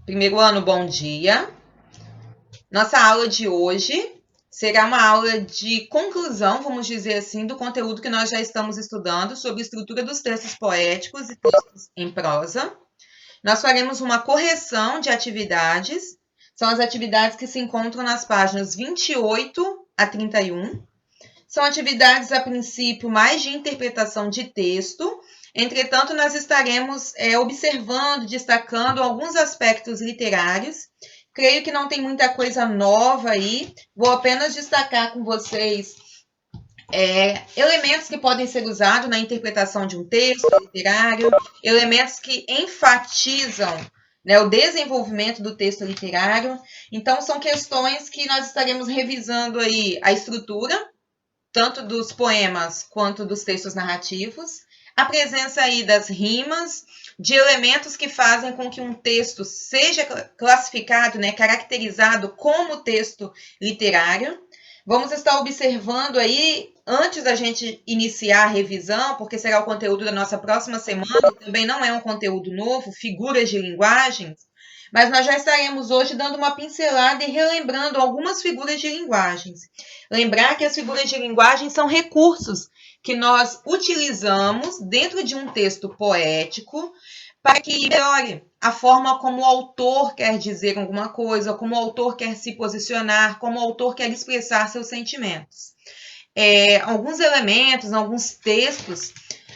Primeiro ano, bom dia. Nossa aula de hoje será uma aula de conclusão, vamos dizer assim, do conteúdo que nós já estamos estudando sobre estrutura dos textos poéticos e textos em prosa. Nós faremos uma correção de atividades, são as atividades que se encontram nas páginas 28 a 31. São atividades, a princípio, mais de interpretação de texto. Entretanto, nós estaremos observando, destacando alguns aspectos literários. Creio que não tem muita coisa nova aí. Vou apenas destacar com vocês elementos que podem ser usados na interpretação de um texto literário, elementos que enfatizam, né, o desenvolvimento do texto literário. Então, são questões que nós estaremos revisando aí a estrutura, tanto dos poemas quanto dos textos narrativos, a presença aí das rimas, de elementos que fazem com que um texto seja classificado, né, caracterizado como texto literário. Vamos estar observando aí, antes da gente iniciar a revisão, porque será o conteúdo da nossa próxima semana, também não é um conteúdo novo, figuras de linguagens, mas nós já estaremos hoje dando uma pincelada e relembrando algumas figuras de linguagens. Lembrar que as figuras de linguagem são recursos que nós utilizamos dentro de um texto poético para que melhore a forma como o autor quer dizer alguma coisa, como o autor quer se posicionar, como o autor quer expressar seus sentimentos. Alguns elementos, alguns textos,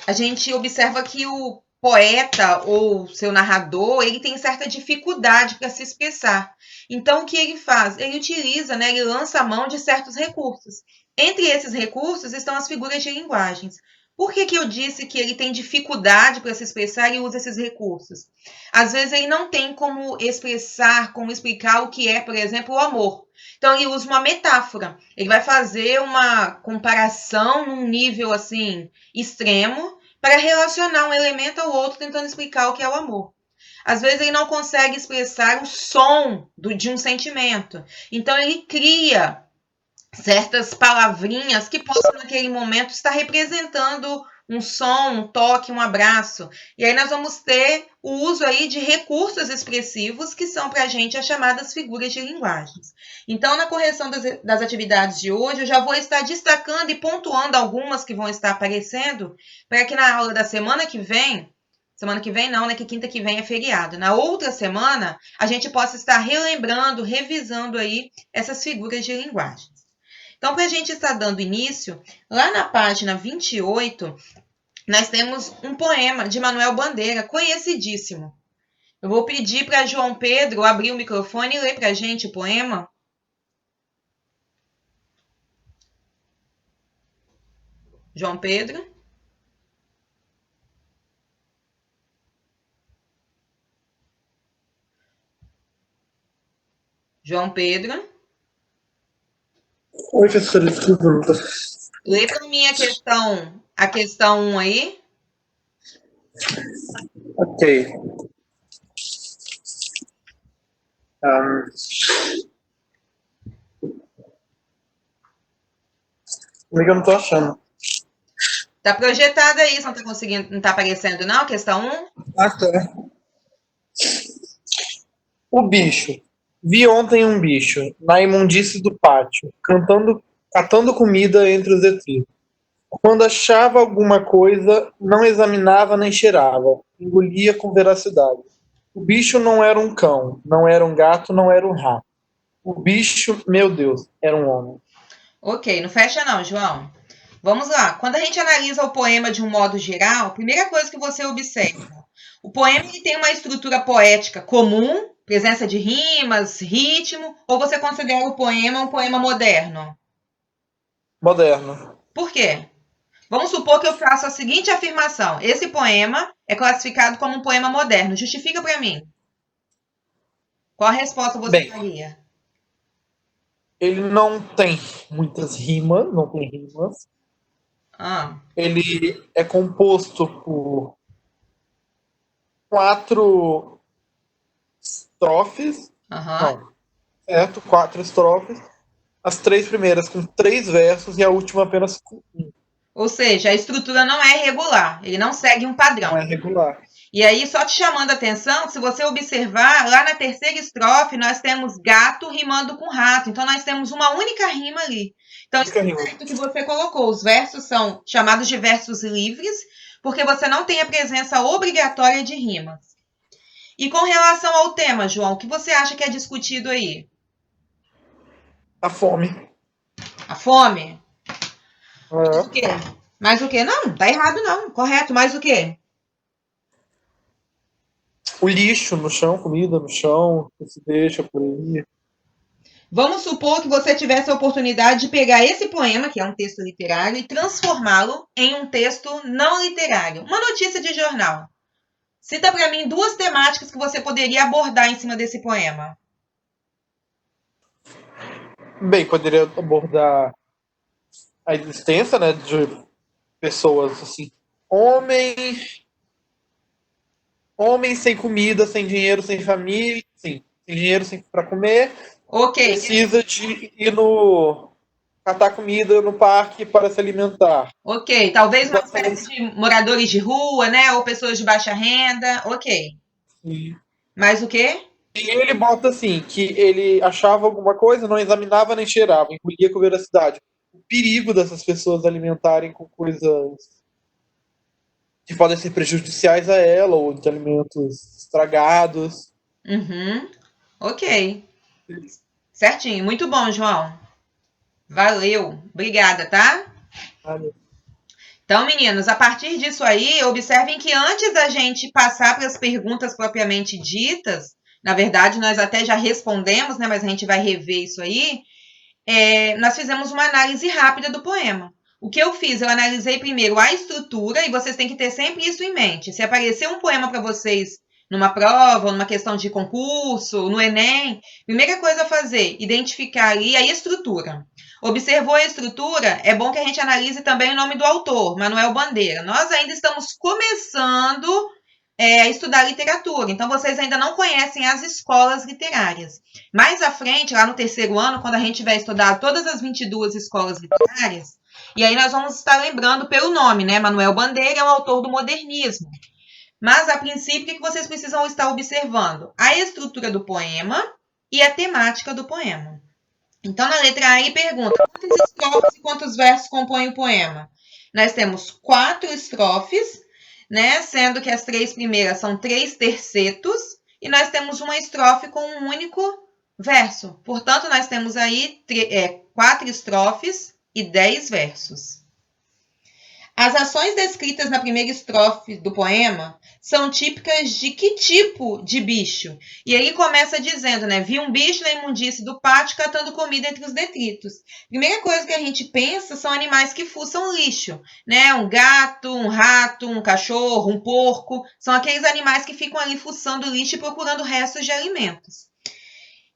a gente observa que o poeta ou seu narrador, ele tem certa dificuldade para se expressar. Então, o que ele faz? Ele utiliza, né, ele lança a mão de certos recursos. Entre esses recursos estão as figuras de linguagens. Por que eu disse que ele tem dificuldade para se expressar e usa esses recursos? Às vezes ele não tem como expressar, como explicar o que é, por exemplo, o amor. Então ele usa uma metáfora. Ele vai fazer uma comparação num nível assim extremo para relacionar um elemento ao outro, tentando explicar o que é o amor. Às vezes ele não consegue expressar o som de um sentimento. Então ele cria certas palavrinhas que possam, naquele momento, estar representando um som, um toque, um abraço. E aí nós vamos ter o uso aí de recursos expressivos, que são para a gente as chamadas figuras de linguagens. Então, na correção das atividades de hoje, eu já vou estar destacando e pontuando algumas que vão estar aparecendo, para que na aula da semana que vem não, né, que quinta que vem é feriado. Na outra semana, a gente possa estar relembrando, revisando aí essas figuras de linguagens. Então, para a gente estar dando início, lá na página 28, nós temos um poema de Manuel Bandeira, conhecidíssimo. Eu vou pedir para João Pedro abrir o microfone e ler para a gente o poema. João Pedro. João Pedro. Oi, professora, desculpa. Lê para mim a questão 1 aí. Ok. Amiga, eu não tô achando. Tá projetado aí, não tá conseguindo, não tá aparecendo não, questão 1? Ah, tá. O bicho. Vi ontem um bicho, na imundície do pátio, catando comida entre os detritos. Quando achava alguma coisa, não examinava nem cheirava, engolia com veracidade. O bicho não era um cão, não era um gato, não era um rato. O bicho, meu Deus, era um homem. Ok, não fecha não, João. Vamos lá. Quando a gente analisa o poema de um modo geral, a primeira coisa que você observa, o poema ele tem uma estrutura poética comum, presença de rimas, ritmo, ou você considera o poema um poema moderno? Moderno. Por quê? Vamos supor que eu faça a seguinte afirmação: esse poema é classificado como um poema moderno. Justifica para mim. Qual a resposta você Bem, daria? ele não tem muitas rimas, não tem rimas. Ah, Ele é composto por 4 estrofes, aham. não, certo? 4 estrofes. As 3 primeiras com 3 versos e a última apenas com 1. Ou seja, a estrutura não é regular, ele não segue um Não padrão. é regular. E aí, só te chamando a atenção, se você observar, lá na terceira estrofe, nós temos gato rimando com rato. Então, nós temos uma única rima ali. Então, isso é certo que você colocou. Os versos são chamados de versos livres, porque você não tem a presença obrigatória de rimas. E com relação ao tema, João, o que você acha que é discutido aí? A fome. A fome? Mais o É. quê? Mais o quê? Não, tá errado não. Correto, mais o quê? O lixo no chão, comida no chão, que se deixa por aí. Vamos supor que você tivesse a oportunidade de pegar esse poema, que é um texto literário, e transformá-lo em um texto não literário. Uma notícia de jornal. Cita para mim 2 temáticas que você poderia abordar em cima desse poema. Bem, poderia abordar a existência, né, de pessoas assim. Homem sem comida, sem dinheiro, sem família, sim, sem dinheiro para comer, Ok. precisa de ir no catar comida no parque para se alimentar. Ok. Talvez uma Então, espécie de moradores de rua, né? Ou pessoas de baixa renda. Ok. sim. Mais o quê? E ele bota assim, que ele achava alguma coisa, não examinava nem cheirava, engolia com veracidade. O perigo dessas pessoas alimentarem com coisas que podem ser prejudiciais a ela, ou de alimentos estragados. Uhum. Ok. Certinho. Muito bom, João. Valeu. Obrigada, tá? Então, meninos, a partir disso aí, observem que antes da gente passar para as perguntas propriamente ditas, na verdade, nós até já respondemos, né? Mas a gente vai rever isso aí. Nós fizemos uma análise rápida do poema. O que eu fiz? Eu analisei primeiro a estrutura, e vocês têm que ter sempre isso em mente. Se aparecer um poema para vocês numa prova, ou numa questão de concurso, no Enem, primeira coisa a fazer, identificar ali a estrutura. Observou a estrutura, é bom que a gente analise também o nome do autor, Manuel Bandeira. Nós ainda estamos começando a estudar literatura, então vocês ainda não conhecem as escolas literárias. Mais à frente, lá no terceiro ano, quando a gente vai estudar todas as 22 escolas literárias, e aí nós vamos estar lembrando pelo nome, né? Manuel Bandeira é o autor do modernismo. Mas, a princípio, o que vocês precisam estar observando? A estrutura do poema e a temática do poema. Então, na letra A, ele pergunta quantas estrofes e quantos versos compõem o poema? Nós temos 4 estrofes, né? Sendo que as 3 primeiras são 3 tercetos, e nós temos uma estrofe com um único verso. Portanto, nós temos aí 4 estrofes e 10 versos. As ações descritas na primeira estrofe do poema são típicas de que tipo de bicho? E aí começa dizendo, né? Vi um bicho na imundície do pátio catando comida entre os detritos. Primeira coisa que a gente pensa são animais que fuçam lixo, né? Um gato, um rato, um cachorro, um porco. São aqueles animais que ficam ali fuçando lixo e procurando restos de alimentos.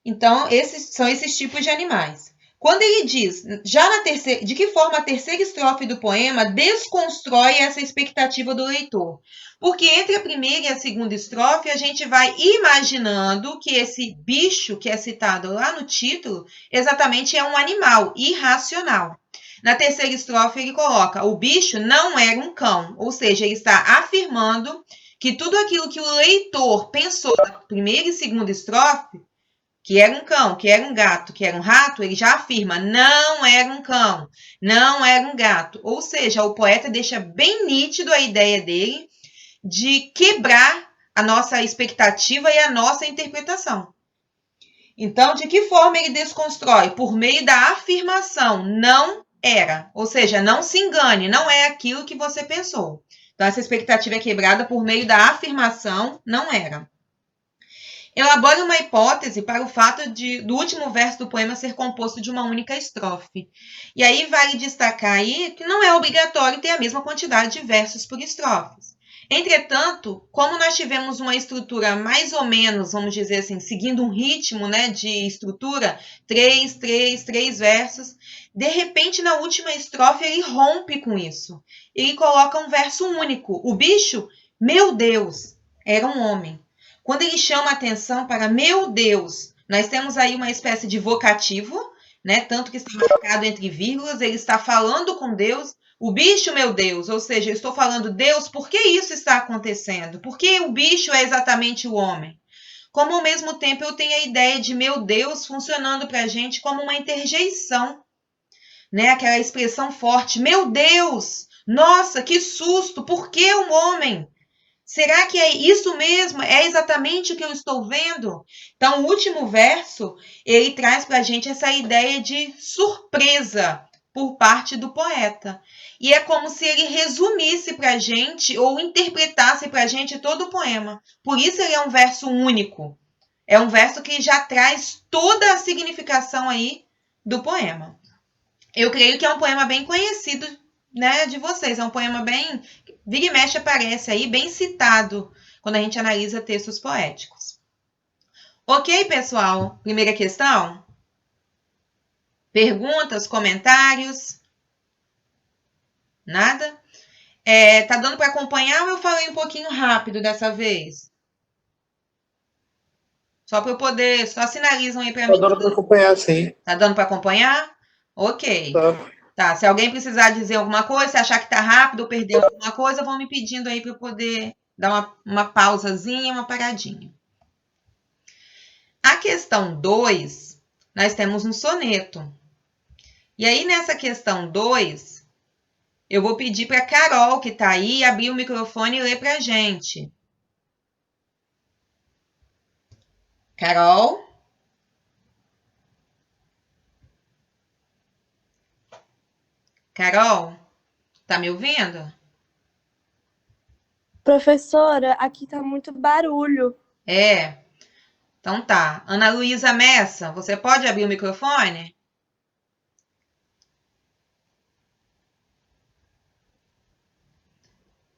Então, são esses tipos de animais. Quando ele diz, já na terceira, de que forma a terceira estrofe do poema desconstrói essa expectativa do leitor? Porque entre a primeira e a segunda estrofe, a gente vai imaginando que esse bicho que é citado lá no título, exatamente é um animal irracional. Na terceira estrofe, ele coloca, o bicho não era um cão, ou seja, ele está afirmando que tudo aquilo que o leitor pensou na primeira e segunda estrofe, que era um cão, que era um gato, que era um rato, ele já afirma, não era um cão, não era um gato. Ou seja, o poeta deixa bem nítido a ideia dele de quebrar a nossa expectativa e a nossa interpretação. Então, de que forma ele desconstrói? Por meio da afirmação, não era. Ou seja, não se engane, não é aquilo que você pensou. Então, essa expectativa é quebrada por meio da afirmação, não era. Elabora uma hipótese para o fato do último verso do poema ser composto de uma única estrofe. E aí vale destacar aí que não é obrigatório ter a mesma quantidade de versos por estrofes. Entretanto, como nós tivemos uma estrutura mais ou menos, vamos dizer assim, seguindo um ritmo, né, de estrutura, 3 versos, de repente na última estrofe ele rompe com isso. Ele coloca um verso único. O bicho, meu Deus, era um homem. Quando ele chama a atenção para meu Deus, nós temos aí uma espécie de vocativo, né? Tanto que está marcado entre vírgulas, ele está falando com Deus, O bicho, meu Deus, ou seja, eu estou falando, Deus, por que isso está acontecendo? Por que o bicho é exatamente o homem? Como ao mesmo tempo eu tenho a ideia de meu Deus funcionando para a gente como uma interjeição, né? Aquela expressão forte, meu Deus, nossa, que susto, por que um homem? Será que é isso mesmo? É exatamente o que eu estou vendo? Então, o último verso, ele traz para a gente essa ideia de surpresa por parte do poeta. E é como se ele resumisse para a gente ou interpretasse para a gente todo o poema. Por isso ele é um verso único. É um verso que já traz toda a significação aí do poema. Eu creio que é um poema bem conhecido, né, de vocês. É um poema bem... Vira e mexe aparece aí, bem citado, quando a gente analisa textos poéticos. Ok, pessoal? Primeira questão? Perguntas, comentários? Nada? Tá dando para acompanhar ou eu falei um pouquinho rápido dessa vez? Só para eu poder... Só sinalizam aí para Tá mim. dando para acompanhar, sim. Tá dando para acompanhar? Ok. Tá. Tá, se alguém precisar dizer alguma coisa, se achar que tá rápido ou perdeu alguma coisa, vão me pedindo aí para eu poder dar uma pausazinha, uma paradinha. A questão 2, nós temos um soneto. E aí, nessa questão 2, eu vou pedir para a Carol, que está aí, abrir o microfone e ler para a gente. Carol? Carol, tá me ouvindo? Professora, aqui tá muito barulho. Então tá. Ana Luísa Messa, você pode abrir o microfone?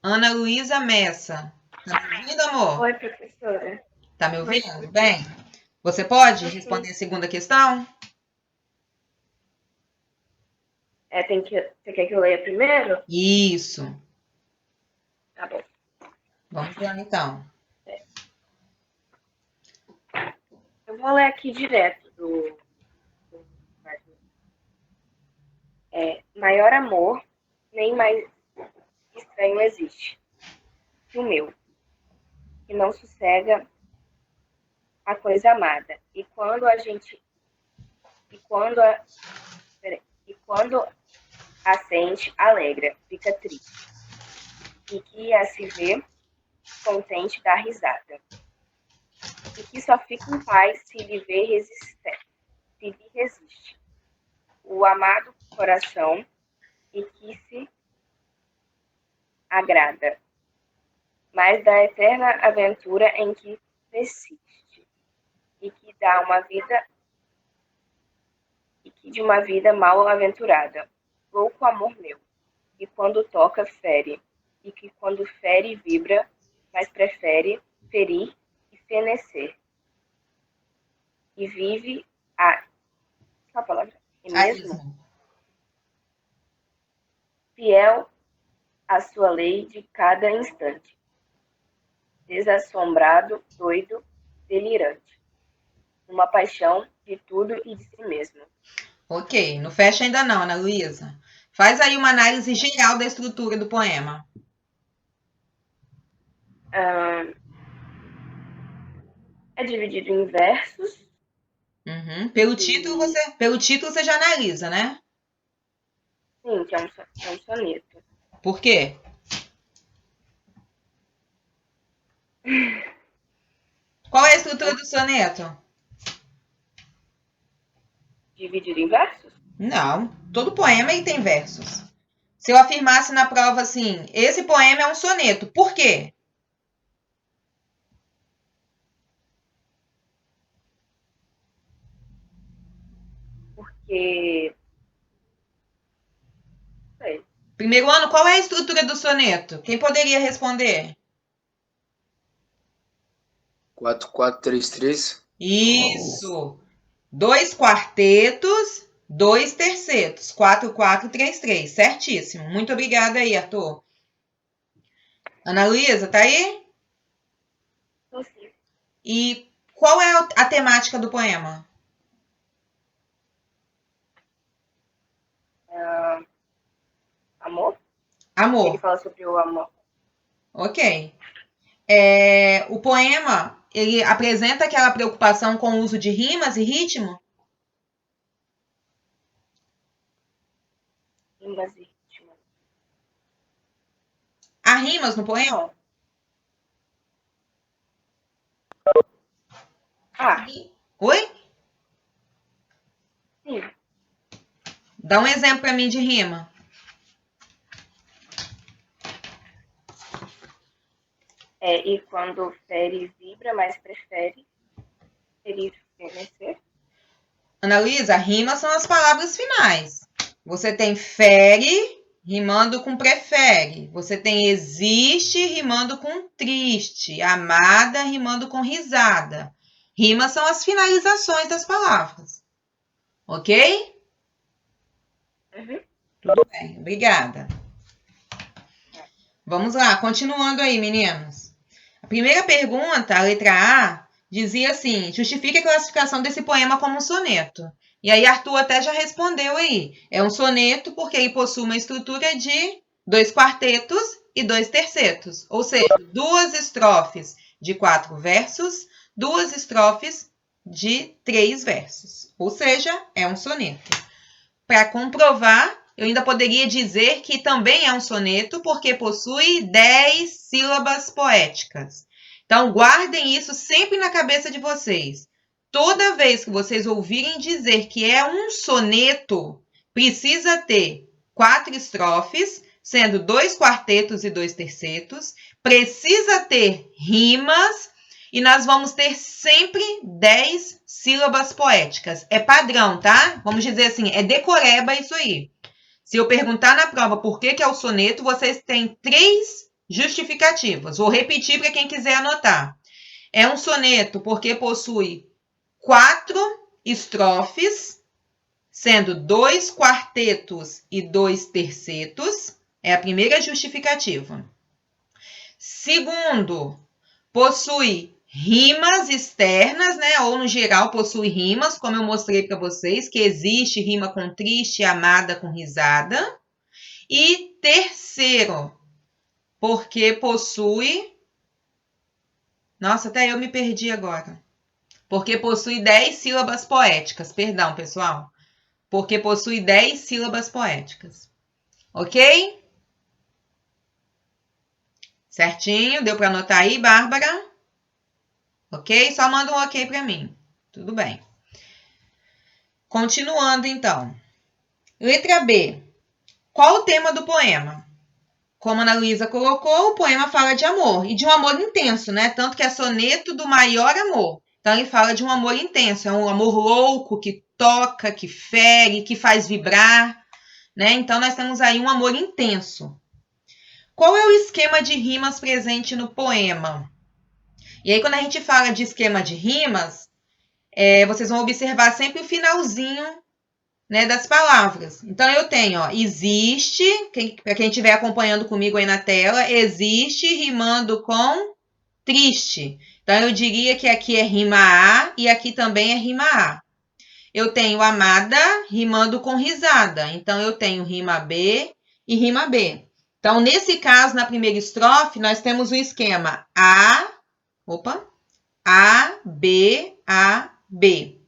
Ana Luísa Messa. Tá me ouvindo, amor? Oi, professora. Tá me ouvindo? Bem, você pode responder a segunda questão? Você quer que eu leia primeiro? Isso. Tá bom. Vamos lá, então. Eu vou ler aqui direto maior amor, nem mais estranho existe que o meu, que não sossega a coisa amada. E quando a sente, alegra, fica triste. E que a se vê contente dá risada. E que só fica em paz se lhe resiste. O amado coração e que se agrada, mas da eterna aventura em que persiste, e que dá uma vida e que de uma vida mal aventurada, louco amor meu, e quando toca fere, e que quando fere vibra, mas prefere ferir e fenecer, e vive a palavra é mesmo fiel à sua lei de cada instante, desassombrado, doido, delirante, uma paixão de tudo e de si mesmo. Ok, não fecha ainda não, Ana Luísa. Faz aí uma análise geral da estrutura do poema. É dividido em versos. Uhum. Pelo título você já analisa, né? Sim, que é um soneto. Por quê? Qual é a estrutura do soneto? Dividido em versos? Não, todo poema aí tem versos. Se eu afirmasse na prova assim, esse poema é um soneto, por quê? Porque... sei. Primeiro ano, qual é a estrutura do soneto? Quem poderia responder? 4-4-3-3. Isso! 2 quartetos, 2 tercetos. 4-4-3-3. Certíssimo. Muito obrigada aí, Arthur. Ana Luísa, tá aí? Sim. E qual é a temática do poema? Amor? Ele Amor. fala sobre o amor. Ok. O poema, ele apresenta aquela preocupação com o uso de rimas e ritmo? Rimas e ritmo. Há rimas no poema? Não. Ah, Oi? sim. Dá um exemplo para mim de rima. E quando fere vibra, mas prefere ferir fenecer. Ana Luísa, rimas são as palavras finais. Você tem fere rimando com prefere. Você tem existe rimando com triste. Amada rimando com risada. Rimas são as finalizações das palavras. Ok? Uhum. Tudo bem, obrigada. Vamos lá, continuando aí, meninos. A primeira pergunta, a letra A, dizia assim: justifique a classificação desse poema como um soneto. E aí Arthur até já respondeu aí. É um soneto porque ele possui uma estrutura de 2 quartetos e 2 tercetos. Ou seja, 2 estrofes de 4 versos, 2 estrofes de 3 versos. Ou seja, é um soneto. Para comprovar, eu ainda poderia dizer que também é um soneto porque possui 10 sílabas poéticas. Então, guardem isso sempre na cabeça de vocês. Toda vez que vocês ouvirem dizer que é um soneto, precisa ter 4 estrofes, sendo 2 quartetos e 2 tercetos, precisa ter rimas e nós vamos ter sempre 10 sílabas poéticas. É padrão, tá? Vamos dizer assim, é decoreba isso aí. Se eu perguntar na prova por que é o soneto, vocês têm 3 justificativas. Vou repetir para quem quiser anotar. É um soneto porque possui 4 estrofes, sendo 2 quartetos e 2 tercetos. É a primeira justificativa. Segundo, possui rimas externas, né? Ou no geral possui rimas, como eu mostrei para vocês, que existe rima com triste, amada com risada. E terceiro, porque possui... Nossa, até eu me perdi agora. Porque possui 10 sílabas poéticas. Perdão, pessoal. Porque possui 10 sílabas poéticas. Ok? Certinho? Deu para anotar aí, Bárbara? Ok? Só manda um ok para mim. Tudo bem. Continuando, então. Letra B. Qual o tema do poema? Como a Ana Luísa colocou, o poema fala de amor. E de um amor intenso, né? Tanto que é soneto do maior amor. Então, ele fala de um amor intenso. É um amor louco, que toca, que fere, que faz vibrar, né? Então, nós temos aí um amor intenso. Qual é o esquema de rimas presente no poema? E aí, quando a gente fala de esquema de rimas, vocês vão observar sempre o finalzinho, né, das palavras. Então, eu tenho, ó, existe, para quem estiver acompanhando comigo aí na tela, existe rimando com triste. Então, eu diria que aqui é rima A e aqui também é rima A. Eu tenho amada rimando com risada. Então, eu tenho rima B e rima B. Então, nesse caso, na primeira estrofe, nós temos o esquema A, B, A, B.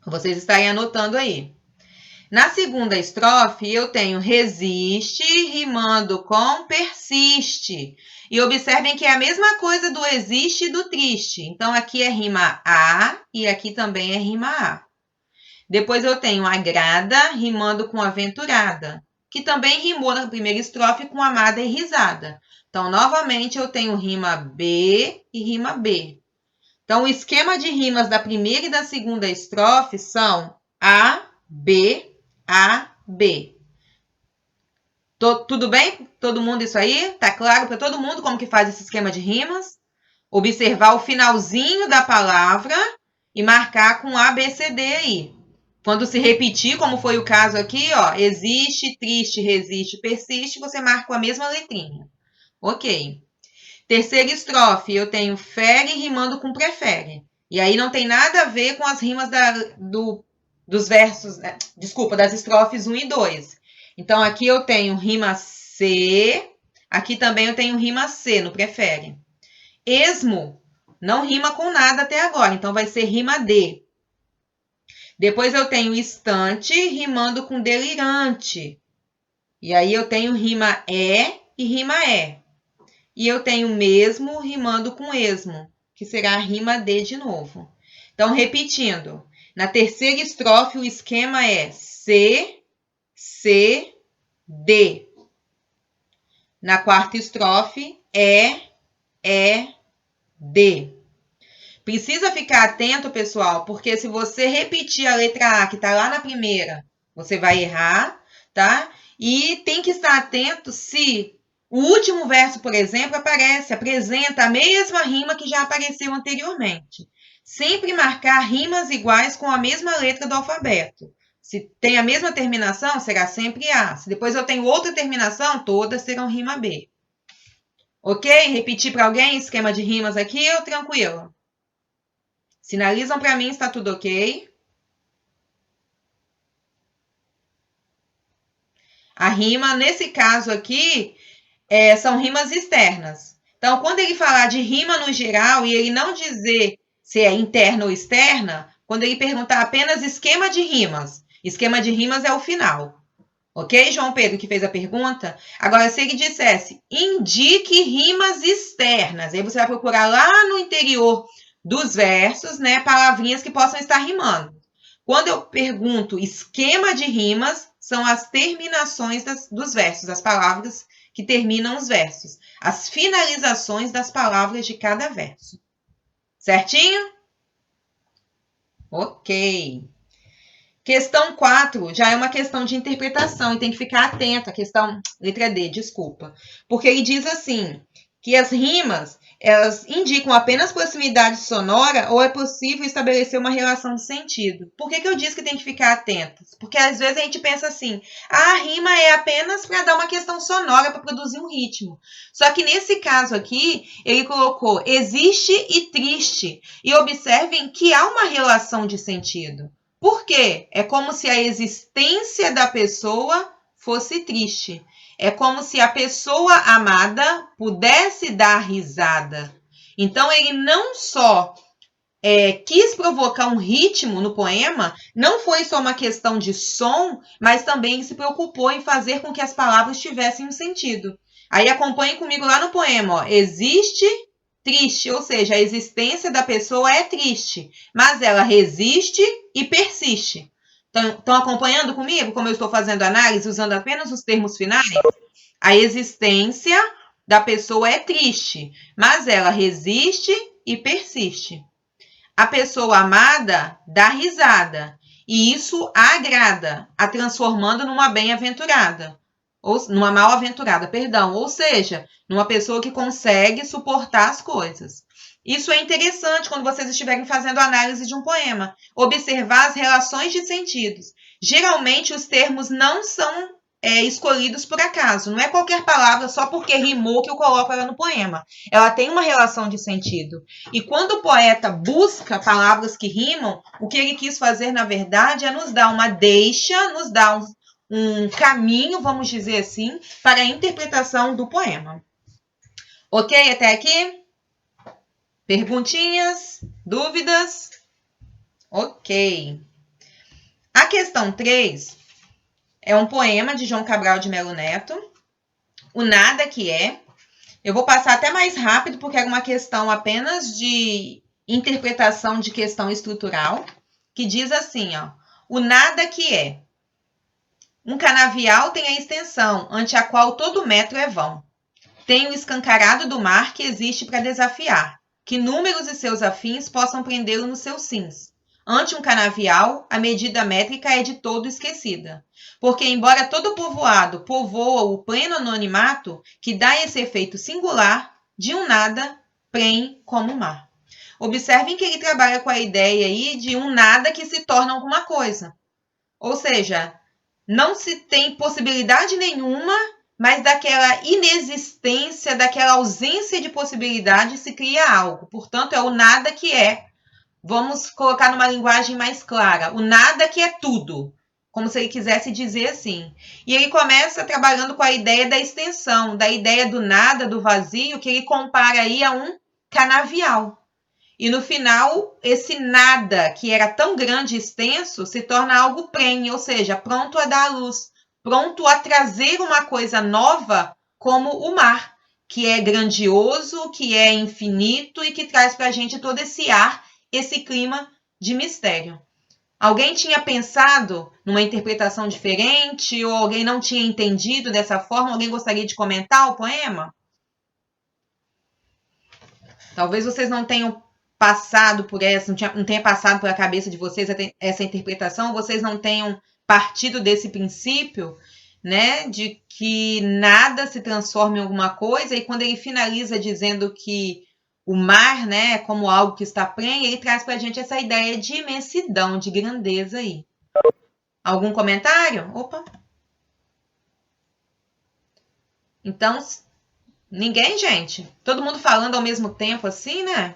Vocês estarem anotando aí. Na segunda estrofe, eu tenho resiste rimando com persiste. E observem que é a mesma coisa do existe e do triste. Então, aqui é rima A e aqui também é rima A. Depois eu tenho agrada rimando com aventurada, que também rimou na primeira estrofe com amada e risada. Então, novamente, eu tenho rima B e rima B. Então, o esquema de rimas da primeira e da segunda estrofe são A, B, A, B. Tudo bem? Todo mundo isso aí? Tá claro para todo mundo como que faz esse esquema de rimas? Observar o finalzinho da palavra e marcar com A, B, C, D aí. Quando se repetir, como foi o caso aqui, ó, existe, triste, resiste, persiste, você marca com a mesma letrinha. Ok. Terceira estrofe, eu tenho fere rimando com prefere. E aí não tem nada a ver com as rimas dos versos, das estrofes 1 e 2. Então, aqui eu tenho rima C, aqui também eu tenho rima C, no prefere. Esmo não rima com nada até agora, então vai ser rima D. Depois eu tenho estante rimando com delirante. E aí eu tenho rima E e rima E. E eu tenho mesmo rimando com esmo, que será a rima D de novo. Então, repetindo, na terceira estrofe o esquema é C, C, D. Na quarta estrofe, E, D. Precisa ficar atento, pessoal, porque se você repetir a letra A, que está lá na primeira, você vai errar, tá? E tem que estar atento se o último verso, por exemplo, apresenta a mesma rima que já apareceu anteriormente. Sempre marcar rimas iguais com a mesma letra do alfabeto. Se tem a mesma terminação, será sempre A. Se depois eu tenho outra terminação, todas serão rima B. Ok? Repetir para alguém esquema de rimas aqui ou tranquilo? Sinalizam para mim se está tudo ok. A rima, nesse caso aqui, são rimas externas. Então, quando ele falar de rima no geral e ele não dizer se é interna ou externa, quando ele perguntar apenas esquema de rimas é o final. Ok, João Pedro, que fez a pergunta? Agora, se ele dissesse, indique rimas externas, aí você vai procurar lá no interior dos versos, né, palavrinhas que possam estar rimando. Quando eu pergunto esquema de rimas, são as terminações dos versos, as palavras que terminam os versos, as finalizações das palavras de cada verso. Certinho? Ok. Questão 4 já é uma questão de interpretação e tem que ficar atento. A questão, letra D, desculpa. Porque ele diz assim, que as rimas, elas indicam apenas proximidade sonora ou é possível estabelecer uma relação de sentido. Por que eu disse que tem que ficar atento? Porque às vezes a gente pensa assim, a rima é apenas para dar uma questão sonora, para produzir um ritmo. Só que nesse caso aqui, ele colocou existe e triste. E observem que há uma relação de sentido. Por quê? É como se a existência da pessoa fosse triste. É como se a pessoa amada pudesse dar risada. Então, ele não só quis provocar um ritmo no poema, não foi só uma questão de som, mas também se preocupou em fazer com que as palavras tivessem um sentido. Aí acompanhe comigo lá no poema. Ó. Existe triste, ou seja, a existência da pessoa é triste, mas ela resiste e persiste. Estão acompanhando comigo como eu estou fazendo análise usando apenas os termos finais? A existência da pessoa é triste, mas ela resiste e persiste. A pessoa amada dá risada, e isso a agrada, a transformando numa bem-aventurada. Ou numa mal-aventurada, perdão. Ou seja, numa pessoa que consegue suportar as coisas. Isso é interessante quando vocês estiverem fazendo análise de um poema. Observar as relações de sentidos. Geralmente, os termos não são escolhidos por acaso. Não é qualquer palavra só porque rimou que eu coloco ela no poema. Ela tem uma relação de sentido. E quando o poeta busca palavras que rimam, o que ele quis fazer, na verdade, é nos dar uma deixa, nos dar um caminho, vamos dizer assim, para a interpretação do poema. Ok até aqui? Perguntinhas? Dúvidas? Ok. A questão 3 é um poema de João Cabral de Melo Neto, O Nada Que É. Eu vou passar até mais rápido, porque é uma questão apenas de interpretação de questão estrutural, que diz assim, ó, o nada que é. Um canavial tem a extensão, ante a qual todo metro é vão. Tem o escancarado do mar que existe para desafiar, que números e seus afins possam prendê-lo nos seus sims. Ante um canavial, a medida métrica é de todo esquecida. Porque, embora todo povoado povoa o pleno anonimato, que dá esse efeito singular, de um nada, prem como o mar. Observem que ele trabalha com a ideia aí de um nada que se torna alguma coisa. Ou seja, não se tem possibilidade nenhuma, mas daquela inexistência, daquela ausência de possibilidade se cria algo. Portanto, é o nada que é. Vamos colocar numa linguagem mais clara. O nada que é tudo. como se ele quisesse dizer assim. E ele começa trabalhando com a ideia da extensão, da ideia do nada, do vazio, que ele compara aí a um canavial. E no final, esse nada, que era tão grande e extenso, se torna algo prenhe, ou seja, pronto a dar à luz, pronto a trazer uma coisa nova, como o mar, que é grandioso, que é infinito e que traz para a gente todo esse ar, esse clima de mistério. Alguém tinha pensado numa interpretação diferente ou alguém não tinha entendido dessa forma? Alguém gostaria de comentar o poema? Talvez vocês não tenham passado por essa, não tenha passado pela cabeça de vocês essa interpretação, vocês não tenham partido desse princípio, né, de que nada se transforma em alguma coisa, e quando ele finaliza dizendo que o mar, né, é como algo que está prenhe, ele traz para a gente essa ideia de imensidão, de grandeza aí. Algum comentário? Opa! Então, ninguém, gente? Todo mundo falando ao mesmo tempo assim, né?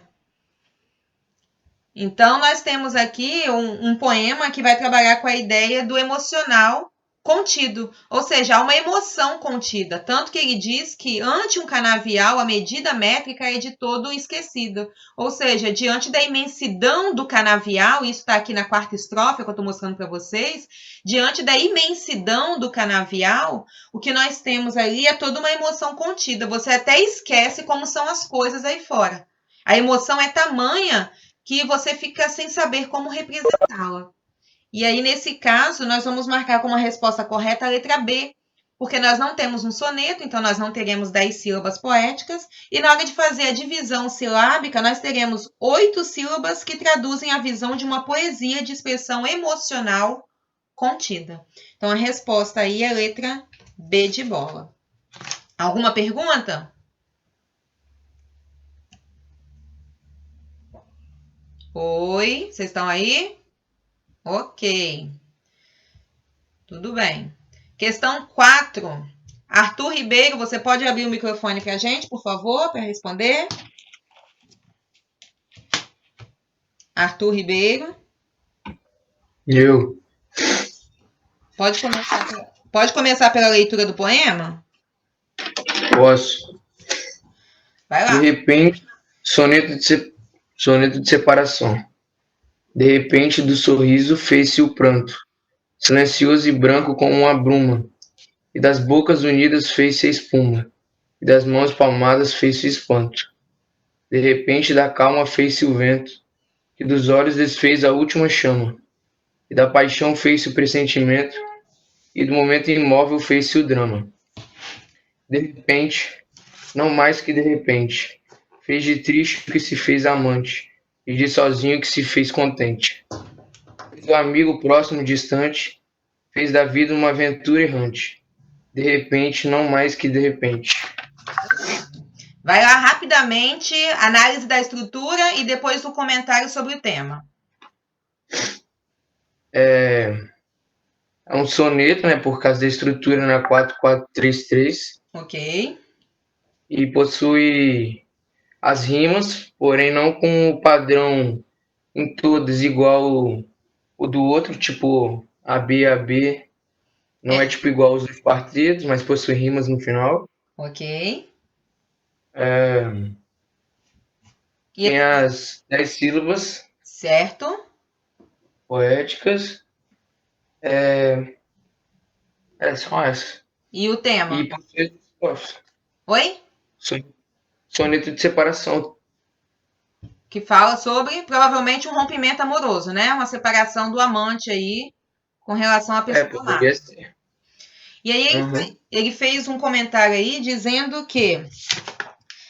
Então, nós temos aqui um poema que vai trabalhar com a ideia do emocional contido, ou seja, há uma emoção contida. Tanto que ele diz que ante um canavial, a medida métrica é de todo esquecida. Ou seja, diante da imensidão do canavial, isso está aqui na quarta estrofe que eu estou mostrando para vocês, diante da imensidão do canavial, o que nós temos ali é toda uma emoção contida. Você até esquece como são as coisas aí fora. A emoção é tamanha que você fica sem saber como representá-la. E aí, nesse caso, nós vamos marcar como a resposta correta a letra B, porque nós não temos um soneto, então nós não teremos 10 sílabas poéticas, e na hora de fazer a divisão silábica, nós teremos 8 sílabas que traduzem a visão de uma poesia de expressão emocional contida. Então, a resposta aí é a letra B de bola. Alguma pergunta? Oi, vocês estão aí? Ok. Tudo bem. Questão 4. Arthur Ribeiro, você pode abrir o microfone para a gente, por favor, para responder? Arthur Ribeiro. Eu Pode começar pela leitura do poema? posso. Vai De lá. repente, soneto de separação. De repente, do sorriso fez-se o pranto, silencioso e branco como uma bruma, e das bocas unidas fez-se a espuma, e das mãos palmadas fez-se o espanto. De repente, da calma fez-se o vento, que dos olhos desfez a última chama, e da paixão fez-se o pressentimento, e do momento imóvel fez-se o drama. De repente, não mais que de repente, fez de triste o que se fez amante, e de sozinho o que se fez contente. Fez do amigo próximo distante, fez da vida uma aventura errante. De repente, não mais que de repente. Vai lá rapidamente, análise da estrutura e depois o comentário sobre o tema. É um soneto, né, por causa da estrutura na 4433, Ok. e possui as rimas, porém não com o padrão em todas igual o do outro, tipo AB, não é tipo igual os dos partidos, mas possui rimas no final. Ok. Tem as 10 sílabas Certo. poéticas. São essas. E o tema? E possui Oi? soneto de separação. Que fala sobre, provavelmente, um rompimento amoroso, né? Uma separação do amante aí com relação à pessoa amada. Poderia ser. E aí ele fez um comentário aí dizendo que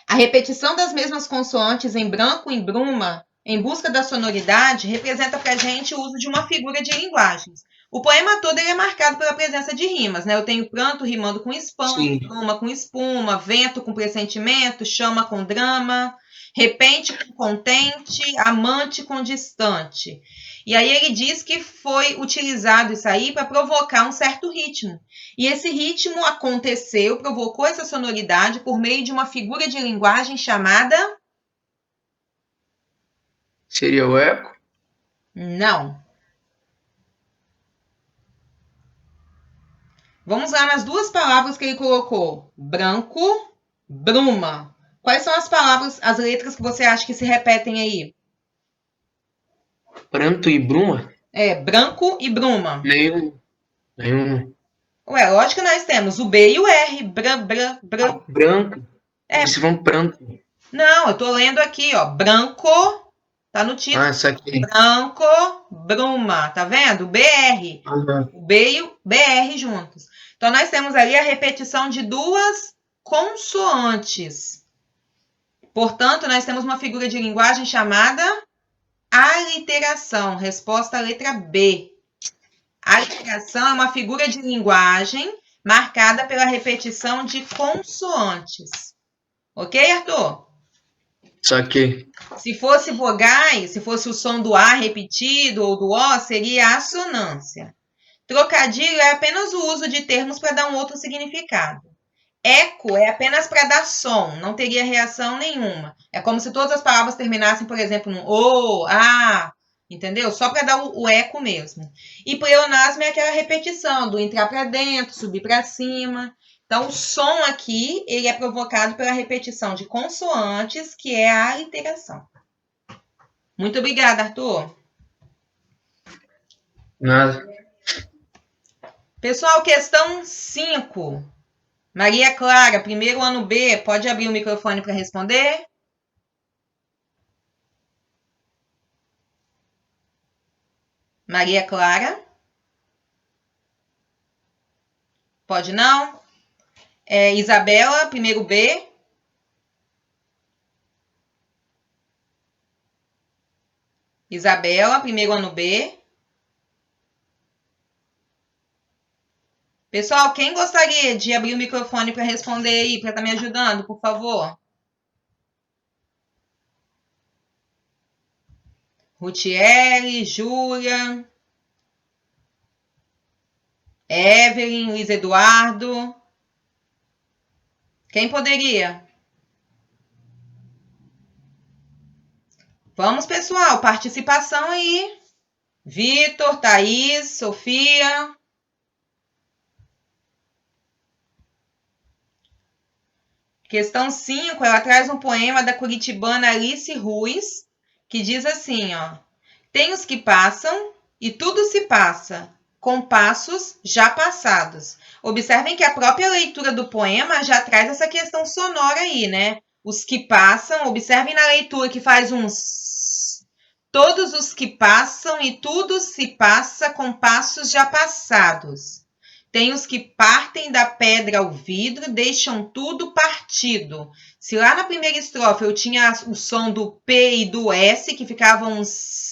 a repetição das mesmas consoantes em branco e em bruma, em busca da sonoridade, representa para a gente o uso de uma figura de linguagens. O poema todo ele é marcado pela presença de rimas, né? Eu tenho pranto rimando com espanto, Sim. bruma com espuma, vento com pressentimento, chama com drama, repente com contente, amante com distante. E aí ele diz que foi utilizado isso aí para provocar um certo ritmo. E esse ritmo aconteceu, provocou essa sonoridade por meio de uma figura de linguagem chamada... Seria o eco? Não. Vamos lá nas duas palavras que ele colocou. Branco, bruma. Quais são as palavras, as letras que você acha que se repetem aí? Pranto e bruma? Branco e bruma. Nenhum. Nenhum. Ué, lógico que nós temos o B e o R. Branco. É, Eles vão pranto. não, eu tô lendo aqui, ó. Branco, tá no título. Isso aqui. Branco, bruma. Tá vendo? BR. O B e o BR juntos. Então, nós temos ali a repetição de duas consoantes. Portanto, nós temos uma figura de linguagem chamada aliteração. Resposta à letra B. A aliteração é uma figura de linguagem marcada pela repetição de consoantes. Ok, Arthur? Saquei. Se fosse vogais, se fosse o som do A repetido ou do O, seria assonância. Trocadilho é apenas o uso de termos para dar um outro significado. Eco é apenas para dar som, não teria reação nenhuma. É como se todas as palavras terminassem, por exemplo, no O, A, entendeu? Só para dar o eco mesmo. E pleonasmo é aquela repetição do entrar para dentro, subir para cima. Então, o som aqui, ele é provocado pela repetição de consoantes, que é a aliteração. Muito obrigada, Arthur. Nada. Pessoal, questão 5. Maria Clara, primeiro ano B, pode abrir o microfone para responder? Maria Clara? Pode não? Isabela, primeiro B. Isabela, primeiro ano B. Pessoal, quem gostaria de abrir o microfone para responder aí, para estar me ajudando, por favor? Rutiele, Júlia, Evelyn, Luiz Eduardo. Quem poderia? Vamos, pessoal, participação aí. Vitor, Thaís, Sofia. Questão 5, ela traz um poema da curitibana Alice Ruiz, que diz assim, ó. Tem os que passam e tudo se passa, com passos já passados. Observem que a própria leitura do poema já traz essa questão sonora aí, né? Os que passam, observem na leitura que faz uns... Todos os que passam e tudo se passa com passos já passados. Tem os que partem da pedra ao vidro, deixam tudo partido. Se lá na primeira estrofe eu tinha o som do P e do S, que ficavam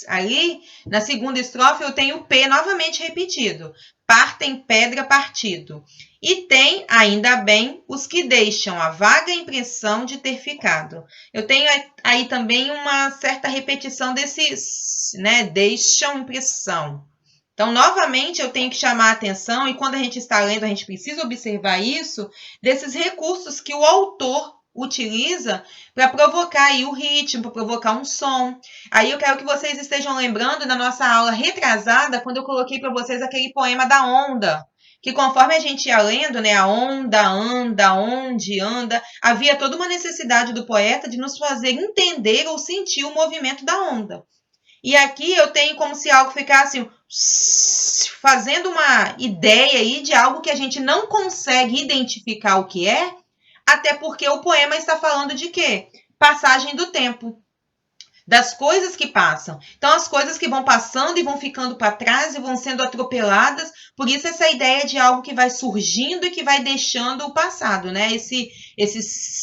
ali, na segunda estrofe eu tenho o P novamente repetido. Partem pedra partido. E tem, ainda bem, os que deixam a vaga impressão de ter ficado. Eu tenho aí também uma certa repetição desses, né? Deixam impressão. Então, novamente, eu tenho que chamar a atenção, e quando a gente está lendo, a gente precisa observar isso, desses recursos que o autor utiliza para provocar aí o ritmo, para provocar um som. Aí eu quero que vocês estejam lembrando da nossa aula retrasada, quando eu coloquei para vocês aquele poema da onda, que conforme a gente ia lendo, né, a onda anda, onde anda, havia toda uma necessidade do poeta de nos fazer entender ou sentir o movimento da onda. E aqui eu tenho como se algo ficasse fazendo uma ideia aí de algo que a gente não consegue identificar o que é, até porque o poema está falando de quê? Passagem do tempo. Das coisas que passam. Então, as coisas que vão passando e vão ficando para trás e vão sendo atropeladas. Por isso, essa ideia de algo que vai surgindo e que vai deixando o passado, né? Esse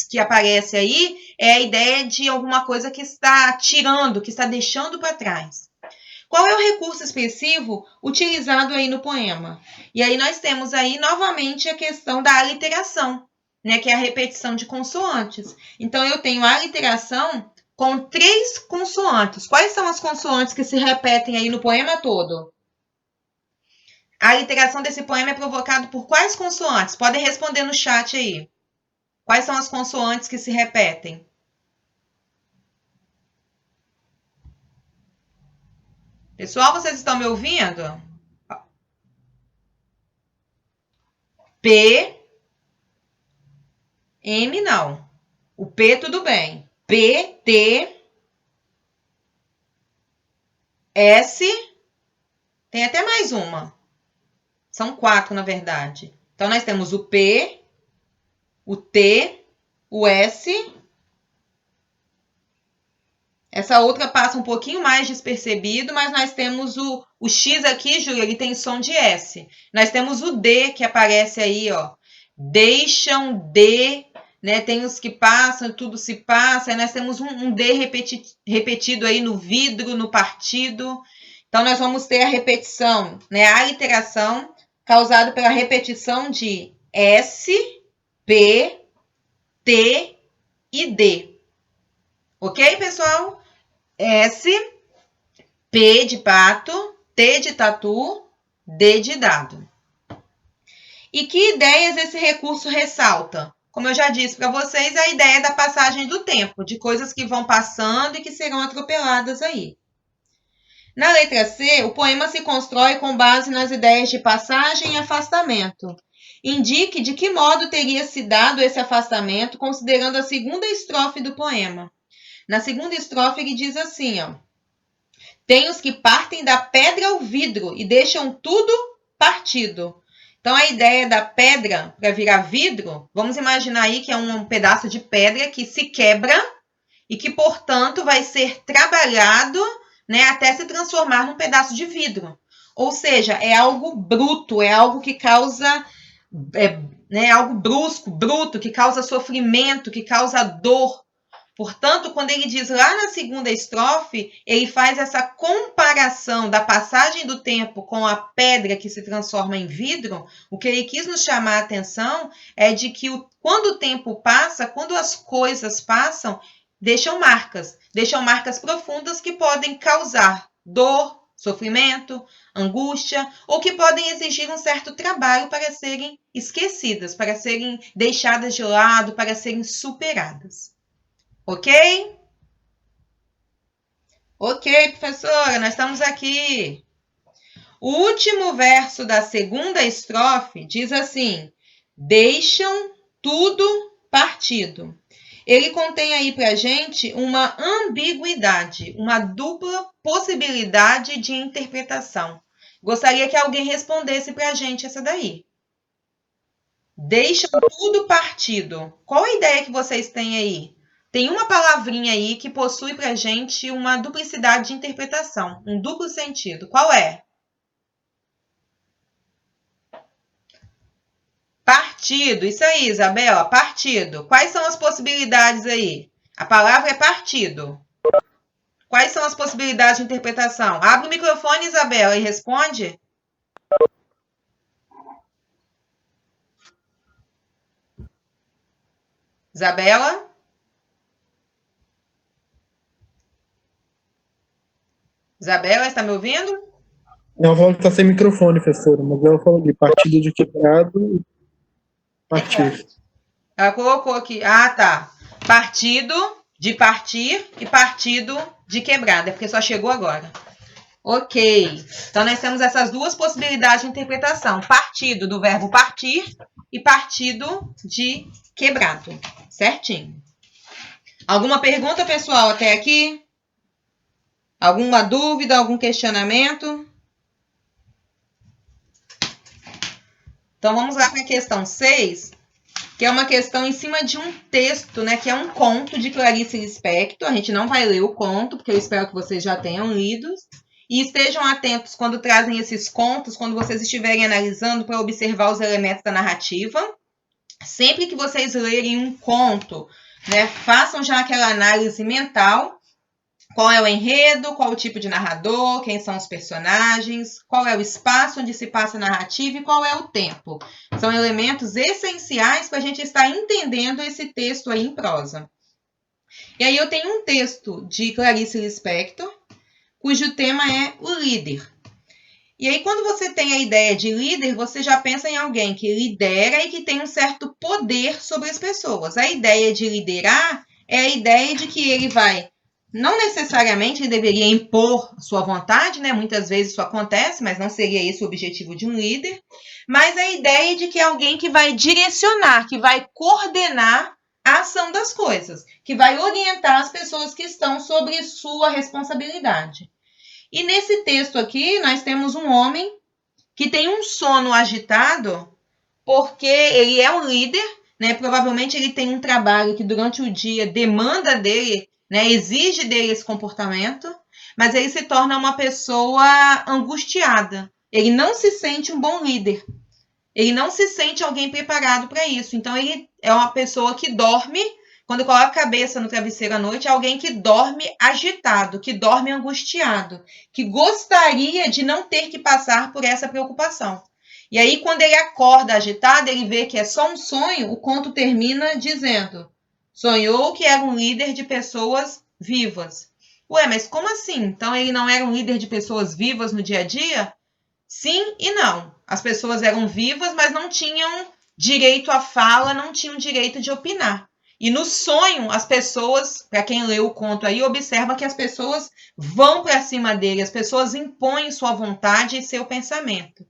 que aparece aí é a ideia de alguma coisa que está tirando, que está deixando para trás. Qual é o recurso expressivo utilizado aí no poema? E aí nós temos aí novamente a questão da aliteração, né? Que é a repetição de consoantes. Então, eu tenho a aliteração com 3 consoantes. Quais são as consoantes que se repetem aí no poema todo? A aliteração desse poema é provocada por quais consoantes? Podem responder no chat aí. Quais são as consoantes que se repetem? Pessoal, vocês estão me ouvindo? P, M não. O P tudo bem. P, T, S, tem até mais uma. São 4, na verdade. Então, nós temos o P, o T, o S. Essa outra passa um pouquinho mais despercebido, mas nós temos o X aqui, Júlia, ele tem som de S. Nós temos o D, que aparece aí, ó. Deixam de, né? Tem os que passam, tudo se passa. Aí nós temos um D repetido aí no vidro, no partido. Então, nós vamos ter a repetição, né? A aliteração causada pela repetição de S, P, T e D. Ok, pessoal? S, P de pato, T de tatu, D de dado. E que ideias esse recurso ressalta? Como eu já disse para vocês, a ideia da passagem do tempo, de coisas que vão passando e que serão atropeladas aí. Na letra C, o poema se constrói com base nas ideias de passagem e afastamento. Indique de que modo teria se dado esse afastamento, considerando a segunda estrofe do poema. Na segunda estrofe, ele diz assim, ó. Tem os que partem da pedra ao vidro e deixam tudo partido. Então, a ideia da pedra para virar vidro, vamos imaginar aí que é um pedaço de pedra que se quebra e que, portanto, vai ser trabalhado, né, até se transformar num pedaço de vidro. Ou seja, é algo bruto, é algo que causa, algo brusco, bruto, que causa sofrimento, que causa dor. Portanto, quando ele diz lá na segunda estrofe, ele faz essa comparação da passagem do tempo com a pedra que se transforma em vidro. O que ele quis nos chamar a atenção é de que quando o tempo passa, quando as coisas passam, deixam marcas profundas que podem causar dor, sofrimento, angústia, ou que podem exigir um certo trabalho para serem esquecidas, para serem deixadas de lado, para serem superadas. Ok? Ok, professora, nós estamos aqui. O último verso da segunda estrofe diz assim: deixam tudo partido. Ele contém aí pra gente uma ambiguidade, uma dupla possibilidade de interpretação. Gostaria que alguém respondesse pra gente essa daí. Deixam tudo partido. Qual a ideia que vocês têm aí? Tem uma palavrinha aí que possui pra gente uma duplicidade de interpretação, um duplo sentido. Qual é? Partido. Isso aí, Isabela, partido. Quais são as possibilidades aí? A palavra é partido. Quais são as possibilidades de interpretação? Abre o microfone, Isabela, e responde. Isabela? Isabela, está me ouvindo? Ela falou que está sem microfone, professora, mas ela falou de partido de quebrado e partir. Ela colocou aqui. Ah, tá. Partido de partir e partido de quebrada, porque só chegou agora. Ok. Então, nós temos essas duas possibilidades de interpretação. Partido do verbo partir e partido de quebrado. Certinho. Alguma pergunta, pessoal, até aqui? Alguma dúvida, algum questionamento? Então, vamos lá para a questão 6, que é uma questão em cima de um texto, né, que é um conto de Clarice Lispector. A gente não vai ler o conto, porque eu espero que vocês já tenham lido. E estejam atentos quando trazem esses contos, quando vocês estiverem analisando, para observar os elementos da narrativa. Sempre que vocês lerem um conto, né, façam já aquela análise mental. Qual é o enredo, qual o tipo de narrador, quem são os personagens, qual é o espaço onde se passa a narrativa e qual é o tempo. São elementos essenciais para a gente estar entendendo esse texto aí em prosa. E aí eu tenho um texto de Clarice Lispector, cujo tema é o líder. E aí quando você tem a ideia de líder, você já pensa em alguém que lidera e que tem um certo poder sobre as pessoas. A ideia de liderar é a ideia de que ele vai Não necessariamente ele deveria impor sua vontade, né? Muitas vezes isso acontece, mas não seria esse o objetivo de um líder. Mas a ideia de que é alguém que vai direcionar, que vai coordenar a ação das coisas, que vai orientar as pessoas que estão sobre sua responsabilidade. E nesse texto aqui, nós temos um homem que tem um sono agitado, porque ele é um líder, né? Provavelmente ele tem um trabalho que durante o dia demanda dele, né? Exige dele esse comportamento, mas ele se torna uma pessoa angustiada. Ele não se sente um bom líder. Ele não se sente alguém preparado para isso. Então, ele é uma pessoa que dorme, quando coloca a cabeça no travesseiro à noite, é alguém que dorme agitado, que dorme angustiado, que gostaria de não ter que passar por essa preocupação. E aí, quando ele acorda agitado, ele vê que é só um sonho, o conto termina dizendo: sonhou que era um líder de pessoas vivas. Ué, mas como assim? Então ele não era um líder de pessoas vivas no dia a dia? Sim e não. As pessoas eram vivas, mas não tinham direito à fala, não tinham direito de opinar. E no sonho, as pessoas, para quem leu o conto aí, observa que as pessoas vão para cima dele, as pessoas impõem sua vontade e seu pensamento.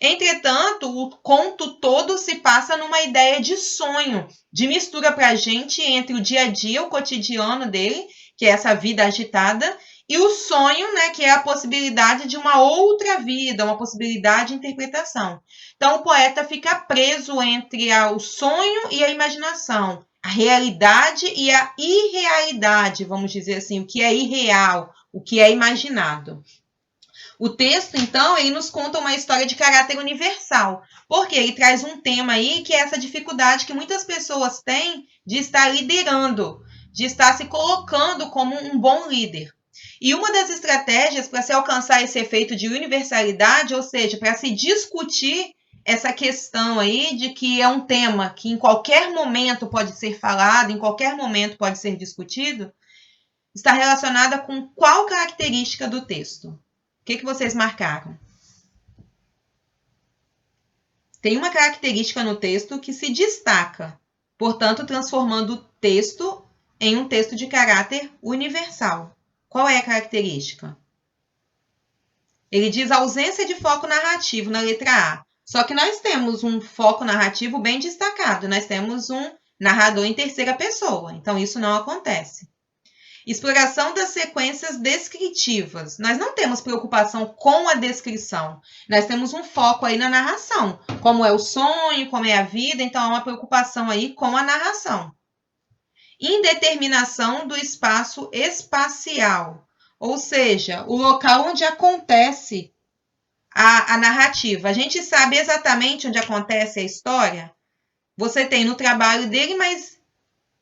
Entretanto, o conto todo se passa numa ideia de sonho, de mistura para a gente entre o dia a dia, o cotidiano dele, que é essa vida agitada, e o sonho, né, que é a possibilidade de uma outra vida, uma possibilidade de interpretação. Então, o poeta fica preso entre o sonho e a imaginação, a realidade e a irrealidade, vamos dizer assim, o que é irreal, o que é imaginado. O texto, então, ele nos conta uma história de caráter universal, porque ele traz um tema aí que é essa dificuldade que muitas pessoas têm de estar liderando, de estar se colocando como um bom líder. E uma das estratégias para se alcançar esse efeito de universalidade, ou seja, para se discutir essa questão aí de que é um tema que em qualquer momento pode ser falado, em qualquer momento pode ser discutido, está relacionada com qual característica do texto? O que vocês marcaram? Tem uma característica no texto que se destaca, portanto, transformando o texto em um texto de caráter universal. Qual é a característica? Ele diz ausência de foco narrativo na letra A. Só que nós temos um foco narrativo bem destacado. Nós temos um narrador em terceira pessoa. Então, isso não acontece. Exploração das sequências descritivas. Nós não temos preocupação com a descrição. Nós temos um foco aí na narração. Como é o sonho, como é a vida. Então, há uma preocupação aí com a narração. Indeterminação do espaço espacial. Ou seja, o local onde acontece a narrativa. A gente sabe exatamente onde acontece a história? Você tem no trabalho dele, mas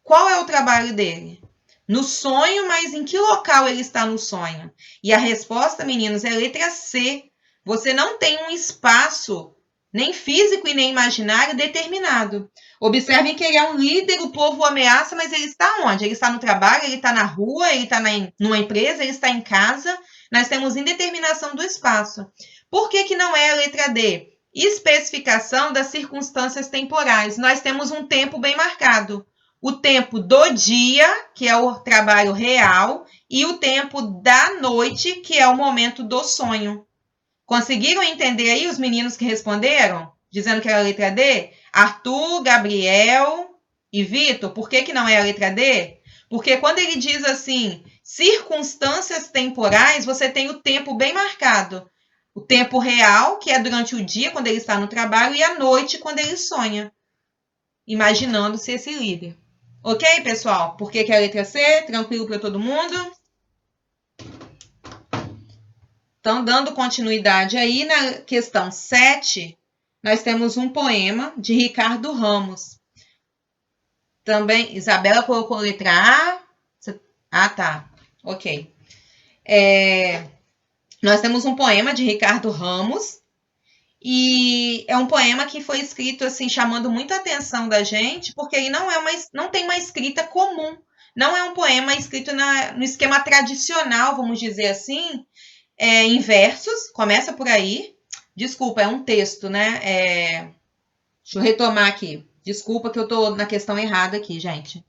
qual é o trabalho dele? No sonho, mas em que local ele está no sonho? E a resposta, meninos, é a letra C. Você não tem um espaço, nem físico e nem imaginário, determinado. Observem que ele é um líder, o povo o ameaça, mas ele está onde? Ele está no trabalho, ele está na rua, ele está numa empresa, ele está em casa. Nós temos indeterminação do espaço. Por que não é a letra D? Especificação das circunstâncias temporais. Nós temos um tempo bem marcado. O tempo do dia, que é o trabalho real, e o tempo da noite, que é o momento do sonho. Conseguiram entender aí os meninos que responderam? Dizendo que era a letra D? Arthur, Gabriel e Vitor. Por que não é a letra D? Porque quando ele diz assim, circunstâncias temporais, você tem o tempo bem marcado. O tempo real, que é durante o dia, quando ele está no trabalho, e a noite, quando ele sonha, imaginando-se esse líder. Ok, pessoal? Por que é a letra C? Tranquilo para todo mundo? Então, dando continuidade aí, na questão 7, nós temos um poema de Ricardo Ramos. Também, Isabela colocou letra A. Ah, tá. Ok. Nós temos um poema de Ricardo Ramos. E é um poema que foi escrito assim, chamando muita atenção da gente, porque ele não tem uma escrita comum. Não é um poema escrito no esquema tradicional, vamos dizer assim, em versos, começa por aí. Desculpa, é um texto, né? Deixa eu retomar aqui. Desculpa que eu estou na questão errada aqui, gente.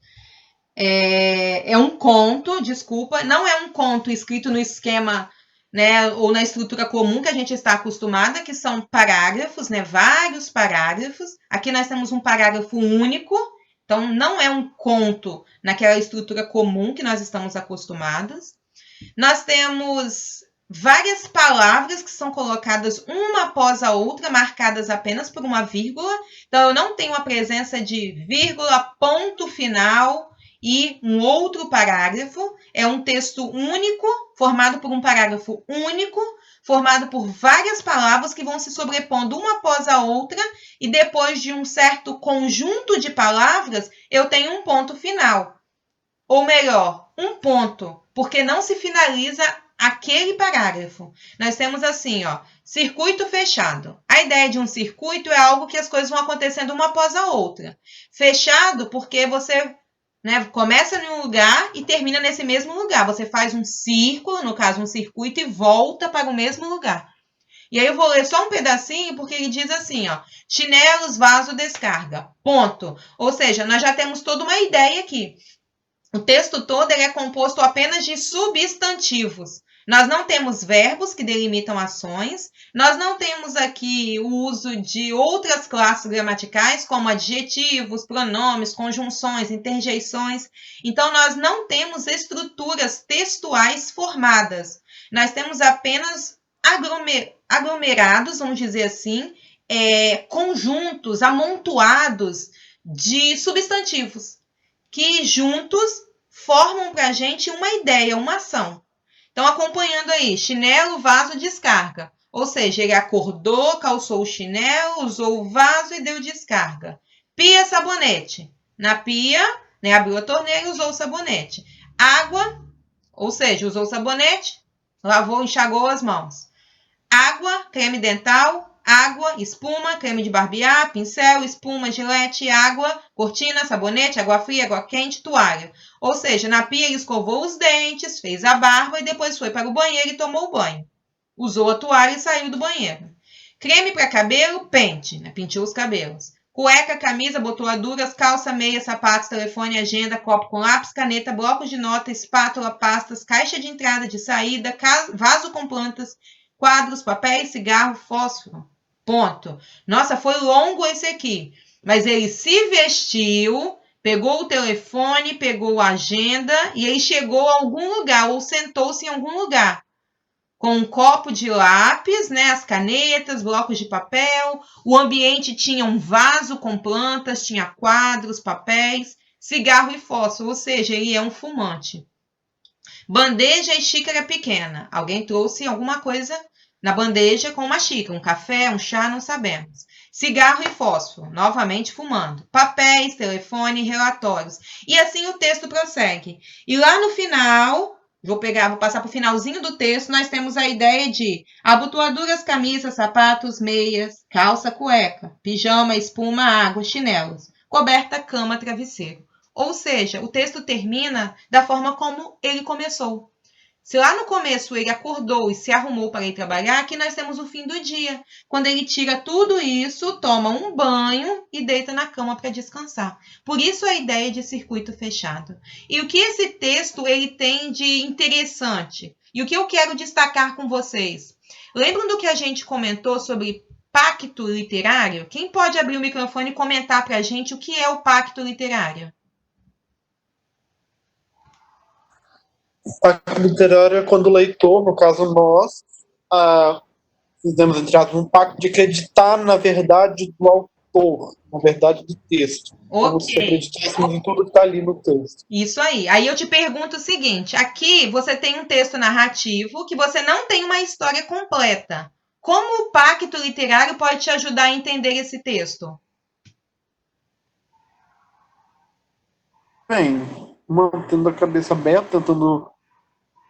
É um conto, desculpa, não é um conto escrito no esquema, né, ou na estrutura comum que a gente está acostumada, que são parágrafos, né, vários parágrafos. Aqui nós temos um parágrafo único, então não é um conto naquela estrutura comum que nós estamos acostumados. Nós temos várias palavras que são colocadas uma após a outra, marcadas apenas por uma vírgula. Então, eu não tenho a presença de vírgula, ponto final e um outro parágrafo. É um texto único, formado por um parágrafo único, formado por várias palavras que vão se sobrepondo uma após a outra, e depois de um certo conjunto de palavras, eu tenho um ponto final. Ou melhor, um ponto, porque não se finaliza aquele parágrafo. Nós temos assim, ó, circuito fechado. A ideia de um circuito é algo que as coisas vão acontecendo uma após a outra. Fechado porque você, né, começa em um lugar e termina nesse mesmo lugar. Você faz um círculo, no caso um circuito, e volta para o mesmo lugar. E aí eu vou ler só um pedacinho, porque ele diz assim, ó, chinelos, vaso, descarga, ponto. Ou seja, nós já temos toda uma ideia aqui. O texto todo ele é composto apenas de substantivos. Nós não temos verbos que delimitam ações, nós não temos aqui o uso de outras classes gramaticais, como adjetivos, pronomes, conjunções, interjeições. Então, nós não temos estruturas textuais formadas. Nós temos apenas aglomerados, vamos dizer assim, conjuntos, amontoados de substantivos, que juntos formam para a gente uma ideia, uma ação. Então, acompanhando aí, chinelo, vaso, descarga. Ou seja, ele acordou, calçou o chinelo, usou o vaso e deu descarga. Pia, sabonete. Na pia, né, abriu a torneira e usou o sabonete. Água, ou seja, usou o sabonete, lavou, enxagou as mãos. Água, creme dental. Água, espuma, creme de barbear, pincel, espuma, gilete, água, cortina, sabonete, água fria, água quente, toalha. Ou seja, na pia ele escovou os dentes, fez a barba e depois foi para o banheiro e tomou o banho. Usou a toalha e saiu do banheiro. Creme para cabelo, pente, né? Penteou os cabelos. Cueca, camisa, botoaduras, calça, meia, sapatos, telefone, agenda, copo com lápis, caneta, bloco de nota, espátula, pastas, caixa de entrada, de saída, vaso com plantas, quadros, papéis, cigarro, fósforo. Ponto. Nossa, foi longo esse aqui. Mas ele se vestiu, pegou o telefone, pegou a agenda e ele chegou a algum lugar ou sentou-se em algum lugar. Com um copo de lápis, né, as canetas, blocos de papel. O ambiente tinha um vaso com plantas, tinha quadros, papéis, cigarro e fósforo, ou seja, ele é um fumante. Bandeja e xícara pequena. Alguém trouxe alguma coisa na bandeja com uma xícara, um café, um chá, não sabemos. Cigarro e fósforo, novamente fumando. Papéis, telefone, relatórios. E assim o texto prossegue. E lá no final, vou passar para o finalzinho do texto, nós temos a ideia de abotoaduras, camisas, sapatos, meias, calça, cueca, pijama, espuma, água, chinelos, coberta, cama, travesseiro. Ou seja, o texto termina da forma como ele começou. Se lá no começo ele acordou e se arrumou para ir trabalhar, aqui nós temos o fim do dia, quando ele tira tudo isso, toma um banho e deita na cama para descansar. Por isso a ideia de circuito fechado. E o que esse texto ele tem de interessante? E o que eu quero destacar com vocês? Lembram do que a gente comentou sobre pacto literário? Quem pode abrir o microfone e comentar para a gente o que é o pacto literário? O pacto literário é quando o leitor, no caso nós, fizemos, entre aspas, um pacto de acreditar na verdade do autor, na verdade do texto. Como se acreditasse em tudo que está ali no texto. Isso aí. Aí eu te pergunto o seguinte, aqui você tem um texto narrativo que você não tem uma história completa. Como o pacto literário pode te ajudar a entender esse texto? Bem, mantendo a cabeça aberta, tentando,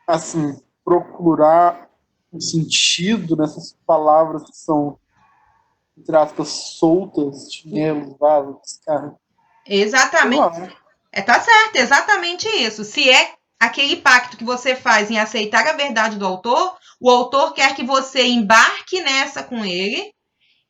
assim, procurar um sentido nessas palavras que são, entre aspas, soltas, chinelos, vasos, descarga. Exatamente. Tá certo, exatamente isso. Se é aquele pacto que você faz em aceitar a verdade do autor, o autor quer que você embarque nessa com ele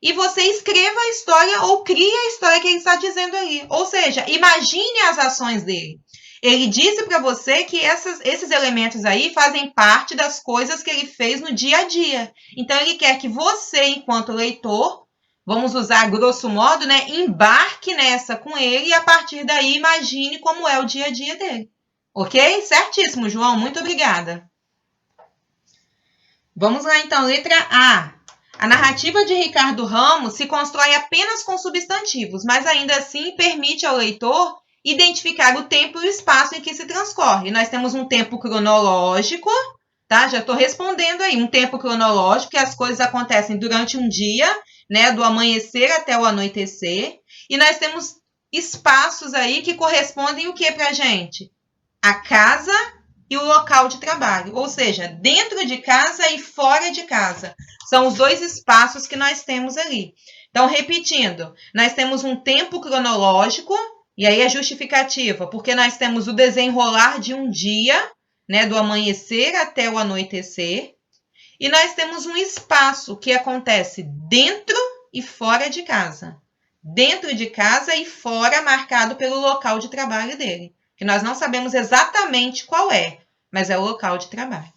e você escreva a história ou crie a história que ele está dizendo ali. Ou seja, imagine as ações dele. Ele disse para você que esses elementos aí fazem parte das coisas que ele fez no dia a dia. Então, ele quer que você, enquanto leitor, vamos usar grosso modo, né, embarque nessa com ele e a partir daí imagine como é o dia a dia dele. Ok? Certíssimo, João. Muito obrigada. Vamos lá, então. Letra A. A narrativa de Ricardo Ramos se constrói apenas com substantivos, mas ainda assim permite ao leitor identificar o tempo e o espaço em que se transcorre. Nós temos um tempo cronológico, tá? Já estou respondendo aí. Um tempo cronológico, que as coisas acontecem durante um dia, né? Do amanhecer até o anoitecer. E nós temos espaços aí que correspondem o que pra gente? A casa e o local de trabalho, ou seja, dentro de casa e fora de casa. São os dois espaços que nós temos ali. Então, repetindo, nós temos um tempo cronológico, e aí é justificativa, porque nós temos o desenrolar de um dia, né, do amanhecer até o anoitecer, e nós temos um espaço que acontece dentro e fora de casa. Dentro de casa e fora, marcado pelo local de trabalho dele, que nós não sabemos exatamente qual é, mas é o local de trabalho.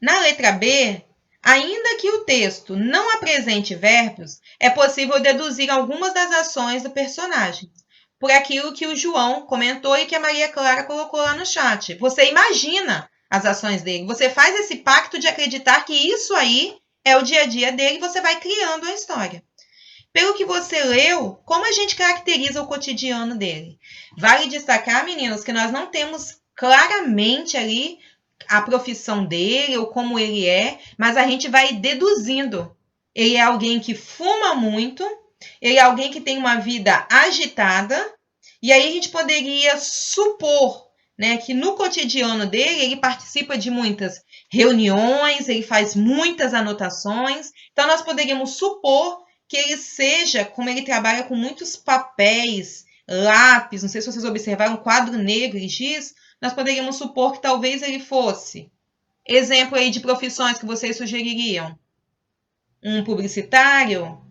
Na letra B, ainda que o texto não apresente verbos, é possível deduzir algumas das ações do personagem, por aquilo que o João comentou e que a Maria Clara colocou lá no chat. Você imagina as ações dele, você faz esse pacto de acreditar que isso aí é o dia a dia dele e você vai criando a história. Pelo que você leu, como a gente caracteriza o cotidiano dele? Vale destacar, meninos, que nós não temos claramente ali a profissão dele ou como ele é, mas a gente vai deduzindo. Ele é alguém que fuma muito, ele é alguém que tem uma vida agitada, e aí a gente poderia supor, né, que no cotidiano dele ele participa de muitas reuniões, ele faz muitas anotações, então nós poderíamos supor que ele seja, como ele trabalha com muitos papéis, lápis, não sei se vocês observaram, um quadro negro e giz, nós poderíamos supor que talvez ele fosse. Exemplo aí de profissões que vocês sugeririam. Um publicitário,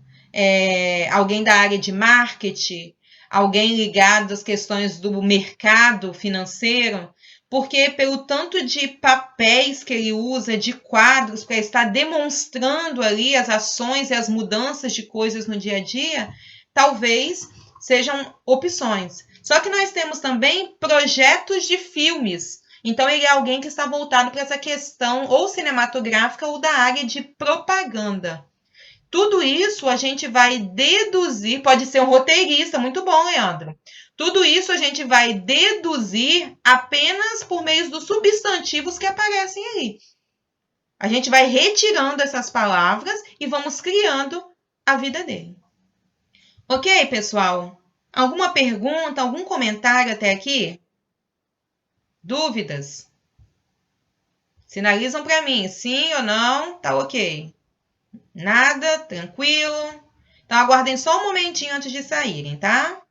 alguém da área de marketing, alguém ligado às questões do mercado financeiro, porque pelo tanto de papéis que ele usa, de quadros, para estar demonstrando ali as ações e as mudanças de coisas no dia a dia, talvez sejam opções. Só que nós temos também projetos de filmes. Então, ele é alguém que está voltado para essa questão ou cinematográfica ou da área de propaganda. Tudo isso a gente vai deduzir, pode ser um roteirista, muito bom, Leandro. Tudo isso a gente vai deduzir apenas por meio dos substantivos que aparecem ali. A gente vai retirando essas palavras e vamos criando a vida dele. Ok, pessoal? Alguma pergunta, algum comentário até aqui? Dúvidas? Sinalizam para mim, sim ou não, tá ok. Nada, tranquilo. Então, aguardem só um momentinho antes de saírem, tá?